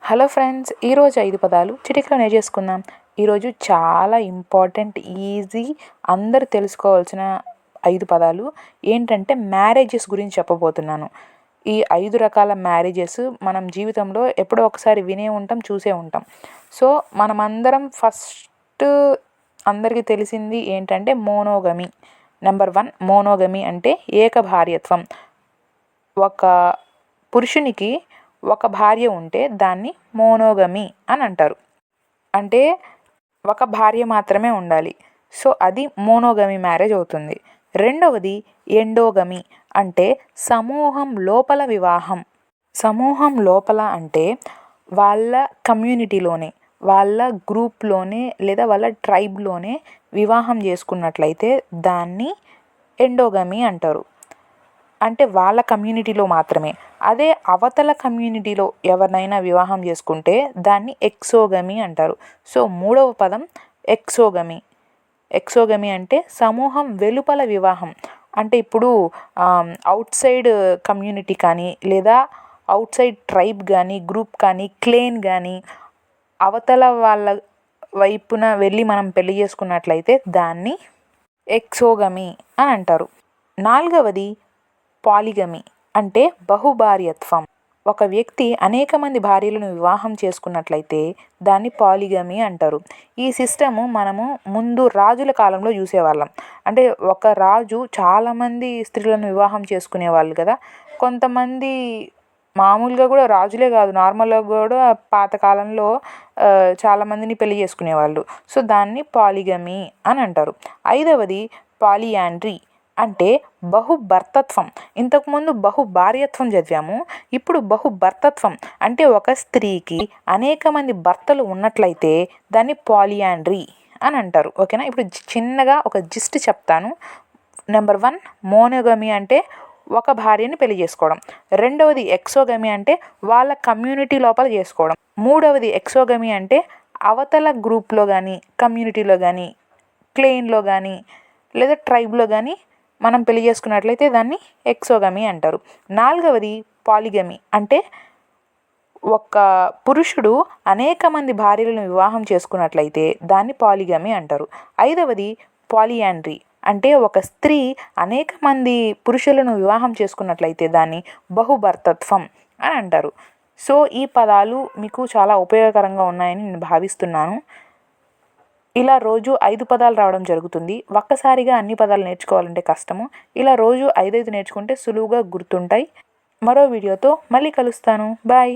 Hello friends, ఈరోజు 5 పదాలు చిటికలో నేర్చేసుకుందాం. ఈరోజు చాలా ఇంపార్టెంట్, ఈజీ, అందరూ తెలుసుకోవాల్సిన 5 పదాలు ఏంటంటే మ్యారేజెస్ గురించి చెప్పబోతున్నాను. ఈ 5 రకాల మ్యారేజెస్ మనం జీవితంలో ఎప్పుడో ఒకసారి వినే ఉంటాం, చూసే ఉంటాం. సో మనమందరం ఫస్ట్ అందరికీ తెలిసింది ఏంటంటే మోనోగమి. నెంబర్ 1 మోనోగమి అంటే ఏకభార్యత్వం. ఒక పురుషునికి ఒక భార్య ఉంటే దాన్ని మోనోగమి అని అంటారు. అంటే ఒక భార్య మాత్రమే ఉండాలి. సో అది మోనోగమి మ్యారేజ్ అవుతుంది. రెండవది ఎండోగమి అంటే సమూహం లోపల వివాహం. సమూహం లోపల అంటే వాళ్ళ కమ్యూనిటీలోనే, వాళ్ళ గ్రూప్లోనే లేదా వాళ్ళ ట్రైబ్లోనే వివాహం చేసుకున్నట్లయితే దాన్ని ఎండోగమి అంటారు. అంటే వాళ్ళ కమ్యూనిటీలో మాత్రమే. అదే అవతల కమ్యూనిటీలో ఎవరినైనా వివాహం చేసుకుంటే దాన్ని ఎక్సోగమి అంటారు. సో మూడవ పదం ఎక్సోగమి. ఎక్సోగమి అంటే సమూహం వెలుపల వివాహం. అంటే ఇప్పుడు అవుట్ సైడ్ కమ్యూనిటీ కానీ లేదా అవుట్ సైడ్ ట్రైబ్ కానీ, గ్రూప్ కానీ, క్లేన్ కానీ అవతల వాళ్ళ వైపున వెళ్ళి మనం పెళ్లి చేసుకున్నట్లయితే దాన్ని ఎక్సోగమి అని అంటారు. నాలుగవది పాలిగమి అంటే బహుభార్యత్వం. ఒక వ్యక్తి అనేక మంది భార్యలను వివాహం చేసుకున్నట్లయితే దాన్ని పాలిగమి అంటారు. ఈ సిస్టము మనము ముందు రాజుల కాలంలో చూసేవాళ్ళం. అంటే ఒక రాజు చాలామంది స్త్రీలను వివాహం చేసుకునేవాళ్ళు కదా. కొంతమంది మామూలుగా కూడా రాజులే కాదు, నార్మల్గా కూడా పాతకాలంలో చాలామందిని పెళ్లి చేసుకునేవాళ్ళు. సో దాన్ని పాలిగమి అని అంటారు. ఐదవది పాలియాండ్రీ అంటే బహుభర్తత్వం. ఇంతకుముందు బహుభార్యత్వం చదివాము, ఇప్పుడు బహుభర్తత్వం అంటే ఒక స్త్రీకి అనేక మంది భర్తలు ఉన్నట్లయితే దాన్ని పాలియాండ్రీ అని అంటారు. ఓకేనా. ఇప్పుడు చిన్నగా ఒక జిస్ట్ చెప్తాను. నెంబర్ 1 మోనోగమి అంటే ఒక భార్యని పెళ్లి చేసుకోవడం. రెండవది ఎక్సోగమి అంటే వాళ్ళ కమ్యూనిటీ లోపల చేసుకోవడం. మూడవది ఎక్సోగమి అంటే అవతల గ్రూప్లో కానీ, కమ్యూనిటీలో కానీ, క్లేన్లో కానీ లేదా ట్రైబ్లో కానీ మనం పెళ్లి చేసుకున్నట్లయితే దాన్ని ఎక్సోగమి అంటారు. నాలుగవది పాలిగమి అంటే ఒక పురుషుడు అనేక మంది భార్యలను వివాహం చేసుకున్నట్లయితే దాన్ని పాలిగమి అంటారు. ఐదవది పాలియాండ్రీ అంటే ఒక స్త్రీ అనేక మంది పురుషులను వివాహం చేసుకున్నట్లయితే దాన్ని బహుభర్తత్వం అని అంటారు. సో ఈ పదాలు మీకు చాలా ఉపయోగకరంగా ఉన్నాయని నేను భావిస్తున్నాను. ఇలా రోజు 5 పదాలు రావడం జరుగుతుంది. ఒక్కసారిగా అన్ని పదాలు నేర్చుకోవాలంటే కష్టము. ఇలా రోజు 5 నేర్చుకుంటే సులువుగా గుర్తుంటాయి. మరో వీడియోతో మళ్ళీ కలుస్తాను. బాయ్.